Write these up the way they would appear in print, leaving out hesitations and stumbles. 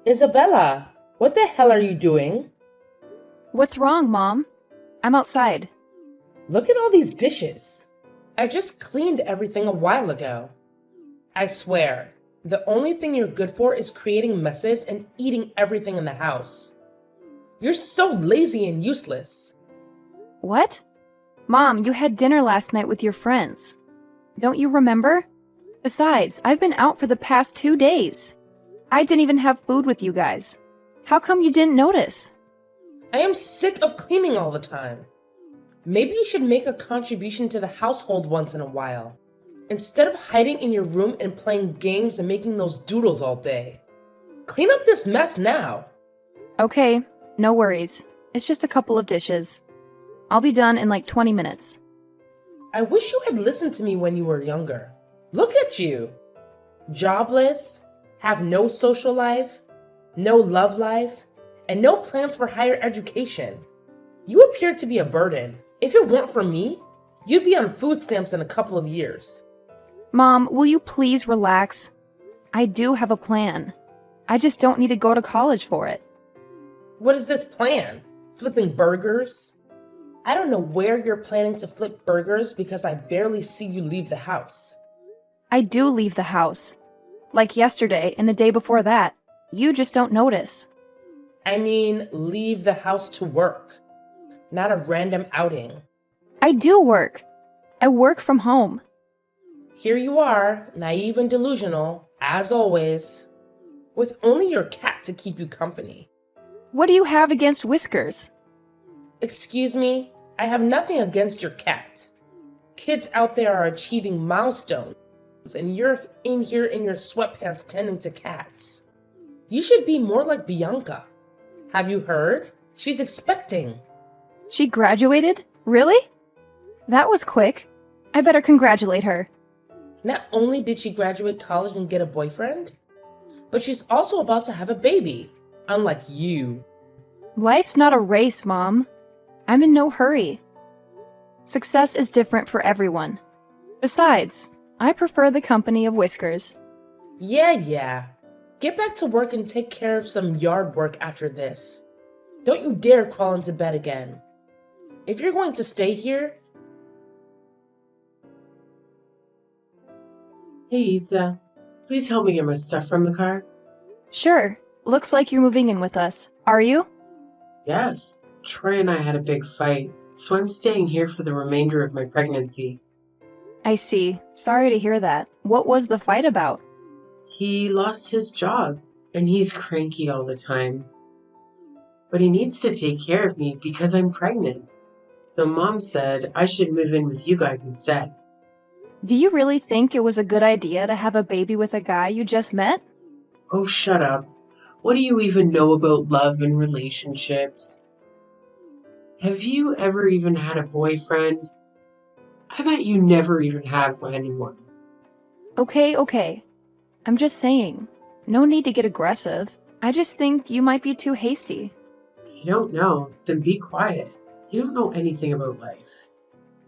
Isabella, what the hell are you doing? What's wrong, Mom? I'm outside. Look at all these dishes. I just cleaned everything a while ago. I swear, the only thing you're good for is creating messes and eating everything in the house. You're so lazy and useless. What? Mom, you had dinner last night with your friends. Don't you remember? Besides, I've been out for the past 2 days. I didn't even have food with you guys. How come you didn't notice? I am sick of cleaning all the time. Maybe you should make a contribution to the household once in a while, instead of hiding in your room and playing games and making those doodles all day. Clean up this mess now. Okay, no worries. It's just a couple of dishes. I'll be done in like 20 minutes. I wish you had listened to me when you were younger. Look at you. Jobless, have no social life, no love life, and no plans for higher education. You appear to be a burden. If it weren't for me, you'd be on food stamps in a couple of years. Mom, will you please relax? I do have a plan. I just don't need to go to college for it. What is this plan? Flipping burgers? I don't know where you're planning to flip burgers because I barely see you leave the house. I do leave the house. Like yesterday and the day before that. You just don't notice. I mean, leave the house to work, not a random outing. I do work. I work from home. Here you are, naive and delusional, as always, with only your cat to keep you company. What do you have against Whiskers? Excuse me, I have nothing against your cat. Kids out there are achieving milestones, and you're in here in your sweatpants tending to cats. You should be more like Bianca. Have you heard? She's expecting. She graduated? Really? That was quick. I better congratulate her. Not only did she graduate college and get a boyfriend, but she's also about to have a baby, unlike you. Life's not a race, Mom. I'm in no hurry. Success is different for everyone. Besides, I prefer the company of Whiskers. Yeah. Get back to work and take care of some yard work after this. Don't you dare crawl into bed again. If you're going to stay here... Hey, Isa. Please help me get my stuff from the car. Sure. Looks like you're moving in with us. Are you? Yes. Troy and I had a big fight, so I'm staying here for the remainder of my pregnancy. I see. Sorry to hear that. What was the fight about? He lost his job, and he's cranky all the time. But he needs to take care of me because I'm pregnant. So Mom said I should move in with you guys instead. Do you really think it was a good idea to have a baby with a guy you just met? Oh, shut up. What do you even know about love and relationships? Have you ever even had a boyfriend? I bet you never even have anyone. Okay. I'm just saying. No need to get aggressive. I just think you might be too hasty. You don't know, then be quiet. You don't know anything about life.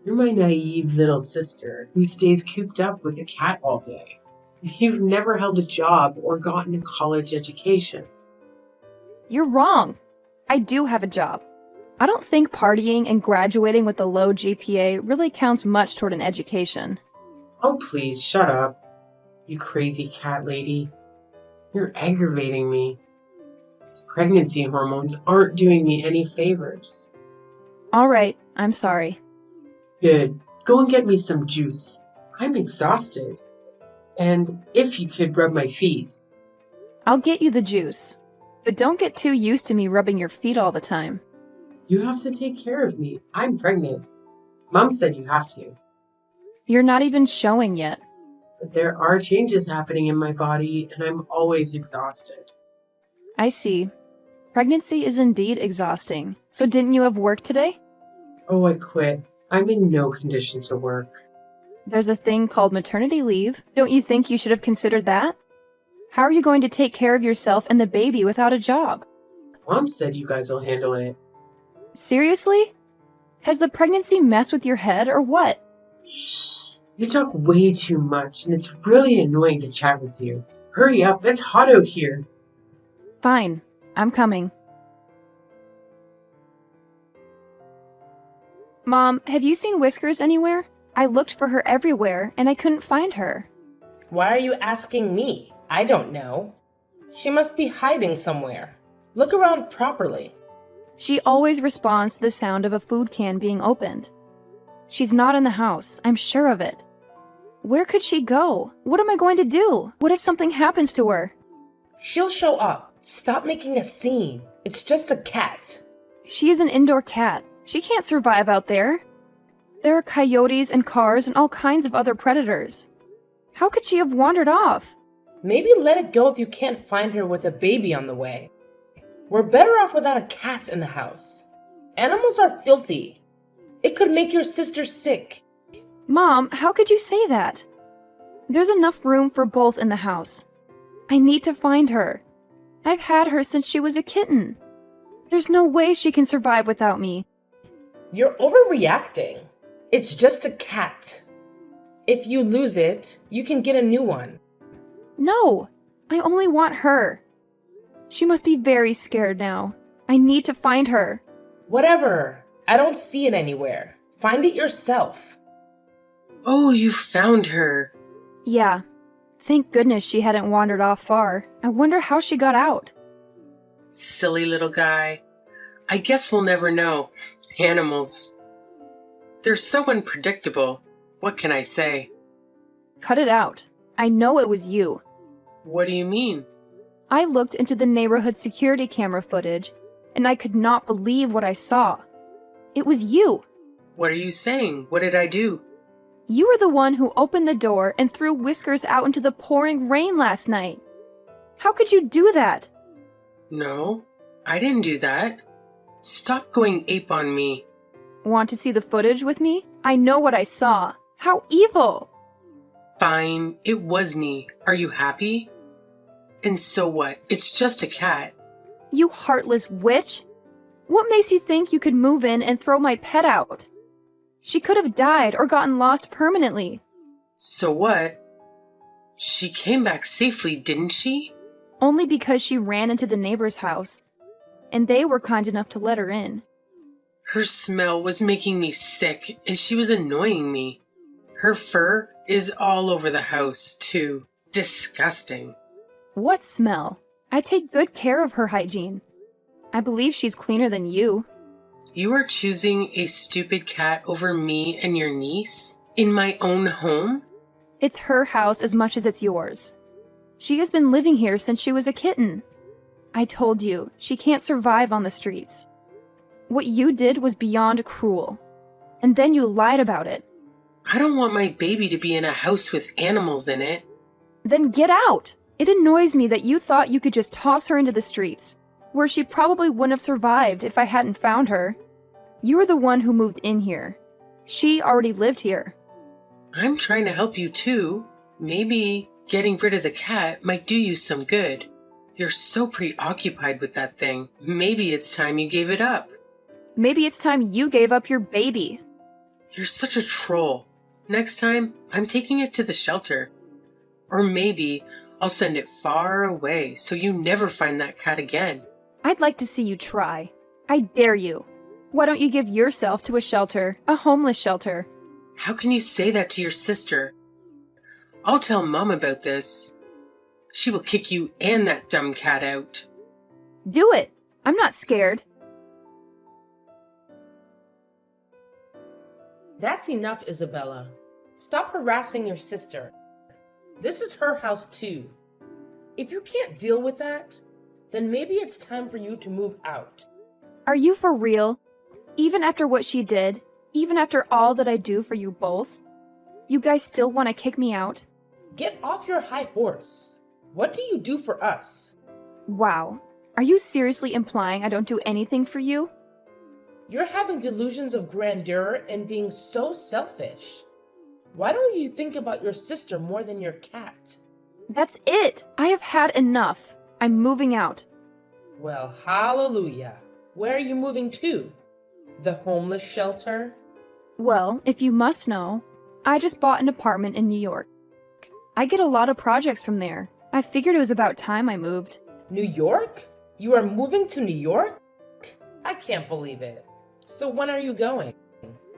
You're my naive little sister who stays cooped up with a cat all day. You've never held a job or gotten a college education. You're wrong. I do have a job. I don't think partying and graduating with a low GPA really counts much toward an education. Oh, please, shut up. You crazy cat lady. You're aggravating me. These pregnancy hormones aren't doing me any favors. All right, I'm sorry. Good. Go and get me some juice. I'm exhausted. And if you could rub my feet. I'll get you the juice. But don't get too used to me rubbing your feet all the time. You have to take care of me. I'm pregnant. Mom said you have to. You're not even showing yet. But there are changes happening in my body, and I'm always exhausted. I see. Pregnancy is indeed exhausting. So didn't you have work today? Oh, I quit. I'm in no condition to work. There's a thing called maternity leave. Don't you think you should have considered that? How are you going to take care of yourself and the baby without a job? Mom said you guys will handle it. Seriously? Has the pregnancy messed with your head or what? You talk way too much, and it's really annoying to chat with you. Hurry up, it's hot out here. Fine, I'm coming. Mom, have you seen Whiskers anywhere? I looked for her everywhere, and I couldn't find her. Why are you asking me? I don't know. She must be hiding somewhere. Look around properly. She always responds to the sound of a food can being opened. She's not in the house, I'm sure of it. Where could she go? What am I going to do? What if something happens to her? She'll show up. Stop making a scene. It's just a cat. She is an indoor cat. She can't survive out there. There are coyotes and cars and all kinds of other predators. How could she have wandered off? Maybe let it go if you can't find her with a baby on the way. We're better off without a cat in the house. Animals are filthy. It could make your sister sick. Mom, how could you say that? There's enough room for both in the house. I need to find her. I've had her since she was a kitten. There's no way she can survive without me. You're overreacting. It's just a cat. If you lose it, you can get a new one. No, I only want her. She must be very scared now. I need to find her. Whatever. I don't see it anywhere. Find it yourself. Oh, you found her. Yeah. Thank goodness she hadn't wandered off far. I wonder how she got out. Silly little guy. I guess we'll never know. Animals. They're so unpredictable. What can I say? Cut it out. I know it was you. What do you mean? I looked into the neighborhood security camera footage, and I could not believe what I saw. It was you. What are you saying? What did I do? You were the one who opened the door and threw Whiskers out into the pouring rain last night. How could you do that? No, I didn't do that. Stop going ape on me. Want to see the footage with me? I know what I saw. How evil! Fine, it was me. Are you happy? And so what? It's just a cat. You heartless witch! What makes you think you could move in and throw my pet out? She could have died or gotten lost permanently. So what? She came back safely, didn't she? Only because she ran into the neighbor's house, and they were kind enough to let her in. Her smell was making me sick, and she was annoying me. Her fur is all over the house, too. Disgusting. What smell? I take good care of her hygiene. I believe she's cleaner than you. You are choosing a stupid cat over me and your niece? In my own home? It's her house as much as it's yours. She has been living here since she was a kitten. I told you, she can't survive on the streets. What you did was beyond cruel. And then you lied about it. I don't want my baby to be in a house with animals in it. Then get out! It annoys me that you thought you could just toss her into the streets, where she probably wouldn't have survived if I hadn't found her. You were the one who moved in here. She already lived here. I'm trying to help you too. Maybe getting rid of the cat might do you some good. You're so preoccupied with that thing. Maybe it's time you gave it up. Maybe it's time you gave up your baby. You're such a troll. Next time, I'm taking it to the shelter. Or maybe I'll send it far away so you never find that cat again. I'd like to see you try. I dare you. Why don't you give yourself to a shelter, a homeless shelter? How can you say that to your sister? I'll tell Mom about this. She will kick you and that dumb cat out. Do it. I'm not scared. That's enough, Isabella. Stop harassing your sister. This is her house too. If you can't deal with that, then maybe it's time for you to move out. Are you for real? Even after what she did, even after all that I do for you both, you guys still want to kick me out? Get off your high horse. What do you do for us? Wow. Are you seriously implying I don't do anything for you? You're having delusions of grandeur and being so selfish. Why don't you think about your sister more than your cat? That's it. I have had enough. I'm moving out. Well, hallelujah. Where are you moving to? The homeless shelter? Well, if you must know, I just bought an apartment in New York. I get a lot of projects from there. I figured it was about time I moved. New York? You are moving to New York? I can't believe it. So when are you going?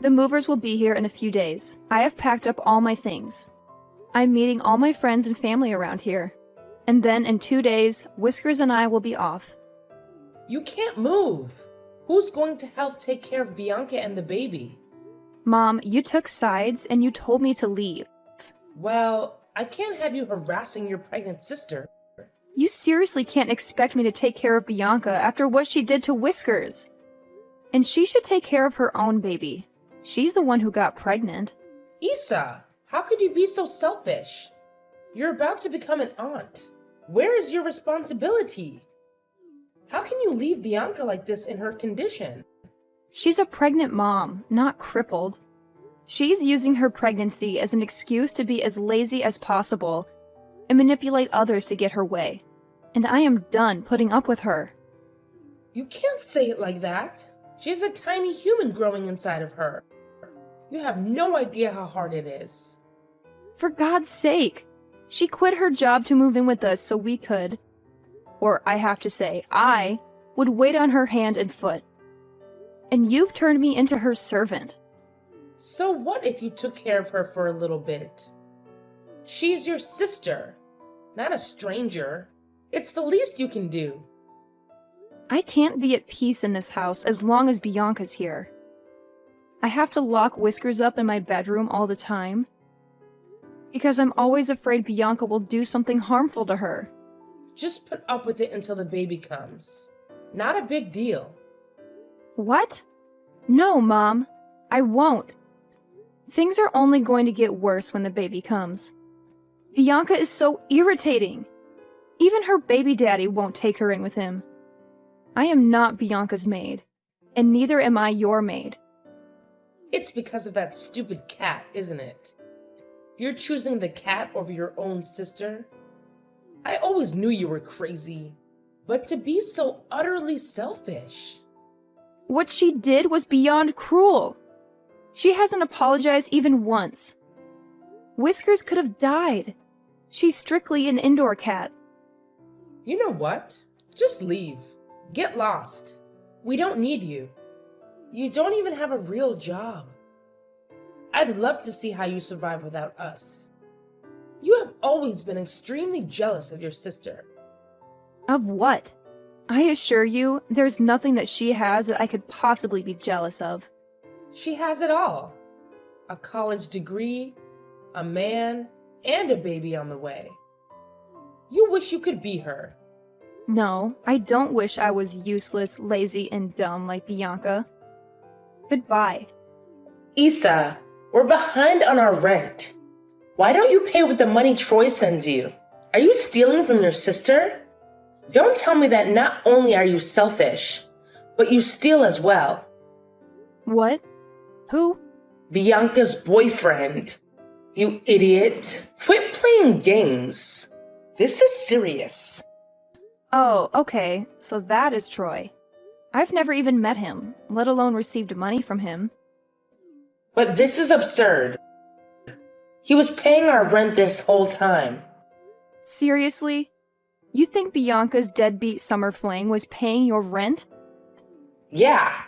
The movers will be here in a few days. I have packed up all my things. I'm meeting all my friends and family around here. And then in 2 days, Whiskers and I will be off. You can't move. Who's going to help take care of Bianca and the baby? Mom, you took sides and you told me to leave. Well, I can't have you harassing your pregnant sister. You seriously can't expect me to take care of Bianca after what she did to Whiskers. And she should take care of her own baby. She's the one who got pregnant. Isa, how could you be so selfish? You're about to become an aunt. Where is your responsibility? How can you leave Bianca like this in her condition? She's a pregnant mom, not crippled. She's using her pregnancy as an excuse to be as lazy as possible and manipulate others to get her way. And I am done putting up with her. You can't say it like that. She has a tiny human growing inside of her. You have no idea how hard it is. For God's sake! She quit her job to move in with us so we could, or I have to say, I would wait on her hand and foot. And you've turned me into her servant. So what if you took care of her for a little bit? She's your sister, not a stranger. It's the least you can do. I can't be at peace in this house as long as Bianca's here. I have to lock Whiskers up in my bedroom all the time because I'm always afraid Bianca will do something harmful to her. Just put up with it until the baby comes. Not a big deal. What? No, Mom. I won't. Things are only going to get worse when the baby comes. Bianca is so irritating. Even her baby daddy won't take her in with him. I am not Bianca's maid, and neither am I your maid. It's because of that stupid cat, isn't it? You're choosing the cat over your own sister? I always knew you were crazy, but to be so utterly selfish. What she did was beyond cruel. She hasn't apologized even once. Whiskers could have died. She's strictly an indoor cat. You know what? Just leave. Get lost. We don't need you. You don't even have a real job. I'd love to see how you survive without us. You have always been extremely jealous of your sister. Of what? I assure you, there's nothing that she has that I could possibly be jealous of. She has it all. A college degree, a man, and a baby on the way. You wish you could be her. No, I don't wish I was useless, lazy, and dumb like Bianca. Goodbye. Isa, we're behind on our rent. Why don't you pay with the money Troy sends you? Are you stealing from your sister? Don't tell me that not only are you selfish, but you steal as well. What? Who? Bianca's boyfriend. You idiot. Quit playing games. This is serious. Oh, okay, so that is Troy. I've never even met him, let alone received money from him. But this is absurd. He was paying our rent this whole time. Seriously? You think Bianca's deadbeat summer fling was paying your rent? Yeah,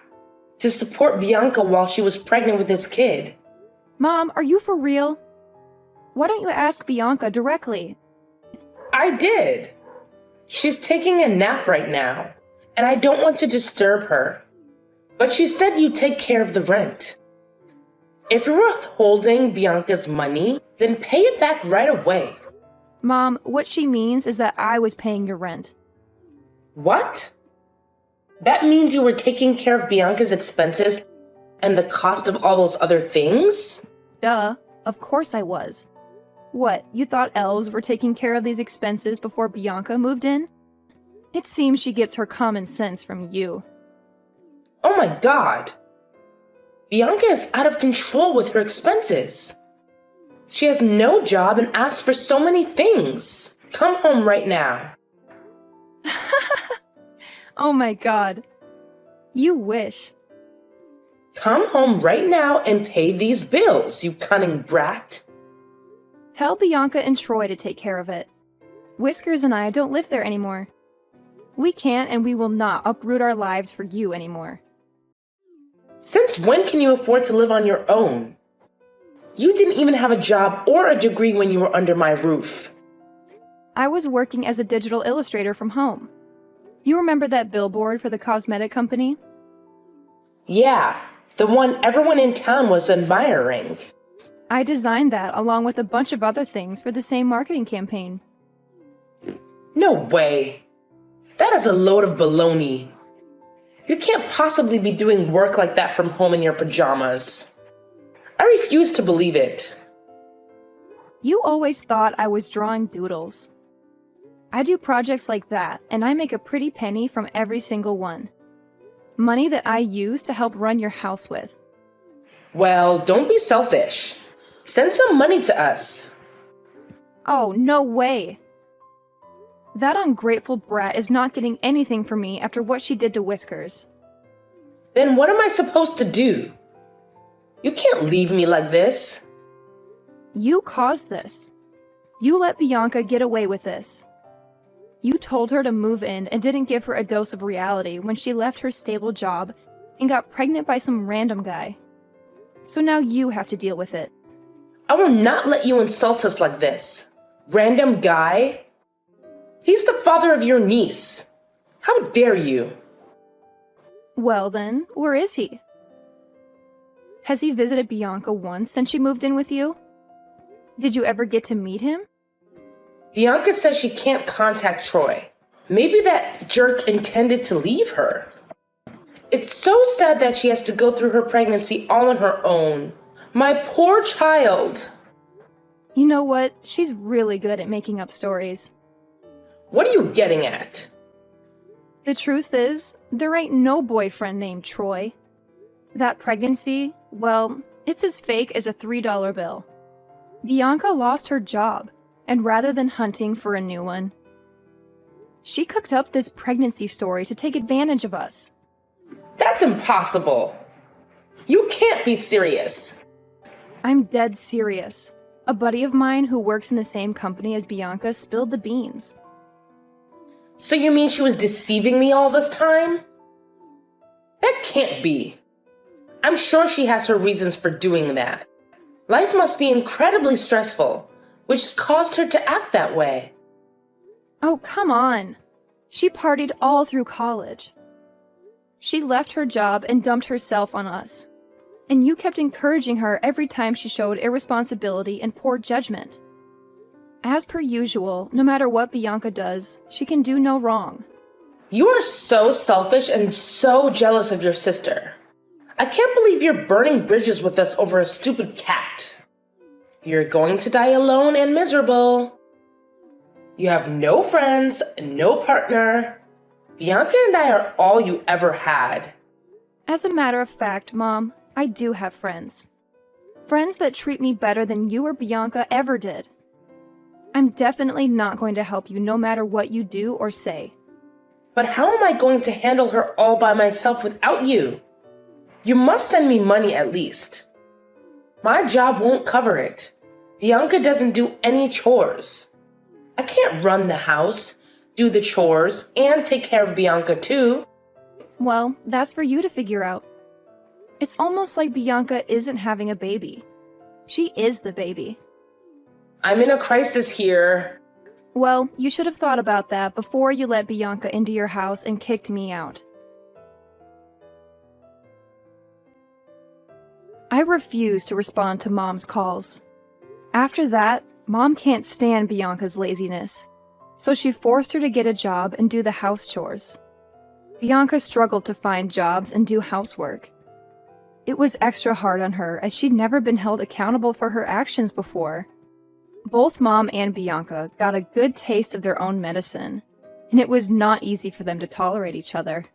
to support Bianca while she was pregnant with his kid. Mom, are you for real? Why don't you ask Bianca directly? I did. She's taking a nap right now, and I don't want to disturb her. But she said you take care of the rent. If you're withholding Bianca's money, then pay it back right away. Mom, what she means is that I was paying your rent. What? That means you were taking care of Bianca's expenses and the cost of all those other things? Duh, of course I was. What, you thought elves were taking care of these expenses before Bianca moved in? It seems she gets her common sense from you. Oh my god! Bianca is out of control with her expenses. She has no job and asks for so many things. Come home right now. Oh my god. You wish. Come home right now and pay these bills, you cunning brat. Tell Bianca and Troy to take care of it. Whiskers and I don't live there anymore. We can't and we will not uproot our lives for you anymore. Since when can you afford to live on your own? You didn't even have a job or a degree when you were under my roof. I was working as a digital illustrator from home. You remember that billboard for the cosmetic company? Yeah, the one everyone in town was admiring. I designed that along with a bunch of other things for the same marketing campaign. No way. That is a load of baloney. You can't possibly be doing work like that from home in your pajamas. I refuse to believe it. You always thought I was drawing doodles. I do projects like that, and I make a pretty penny from every single one. Money that I use to help run your house with. Well, don't be selfish. Send some money to us. Oh, no way. That ungrateful brat is not getting anything from me after what she did to Whiskers. Then what am I supposed to do? You can't leave me like this. You caused this. You let Bianca get away with this. You told her to move in and didn't give her a dose of reality when she left her stable job and got pregnant by some random guy. So now you have to deal with it. I will not let you insult us like this. Random guy? He's the father of your niece. How dare you? Well then, where is he? Has he visited Bianca once since she moved in with you? Did you ever get to meet him? Bianca says she can't contact Troy. Maybe that jerk intended to leave her. It's so sad that she has to go through her pregnancy all on her own. My poor child. You know what? She's really good at making up stories. What are you getting at? The truth is, there ain't no boyfriend named Troy. That pregnancy, well, it's as fake as a $3 bill. Bianca lost her job, and rather than hunting for a new one, she cooked up this pregnancy story to take advantage of us. That's impossible. You can't be serious. I'm dead serious. A buddy of mine who works in the same company as Bianca spilled the beans. So you mean she was deceiving me all this time? That can't be. I'm sure she has her reasons for doing that. Life must be incredibly stressful, which caused her to act that way. Oh, come on. She partied all through college. She left her job and dumped herself on us. And you kept encouraging her every time she showed irresponsibility and poor judgment. As per usual, no matter what Bianca does, she can do no wrong. You are so selfish and so jealous of your sister. I can't believe you're burning bridges with us over a stupid cat. You're going to die alone and miserable. You have no friends, no partner. Bianca and I are all you ever had. As a matter of fact, Mom, I do have friends. Friends that treat me better than you or Bianca ever did. I'm definitely not going to help you no matter what you do or say. But how am I going to handle her all by myself without you? You must send me money at least. My job won't cover it. Bianca doesn't do any chores. I can't run the house, do the chores, and take care of Bianca too. Well, that's for you to figure out. It's almost like Bianca isn't having a baby. She is the baby. I'm in a crisis here. Well, you should have thought about that before you let Bianca into your house and kicked me out. I refuse to respond to Mom's calls. After that, Mom can't stand Bianca's laziness, so she forced her to get a job and do the house chores. Bianca struggled to find jobs and do housework. It was extra hard on her as she'd never been held accountable for her actions before. Both Mom and Bianca got a good taste of their own medicine, and it was not easy for them to tolerate each other.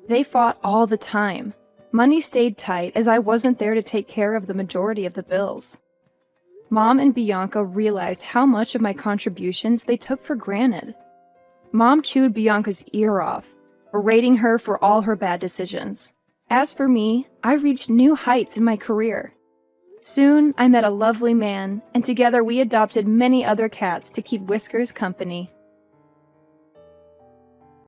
They fought all the time. Money stayed tight as I wasn't there to take care of the majority of the bills. Mom and Bianca realized how much of my contributions they took for granted. Mom chewed Bianca's ear off, berating her for all her bad decisions. As for me, I reached new heights in my career. Soon, I met a lovely man, and together we adopted many other cats to keep Whiskers company.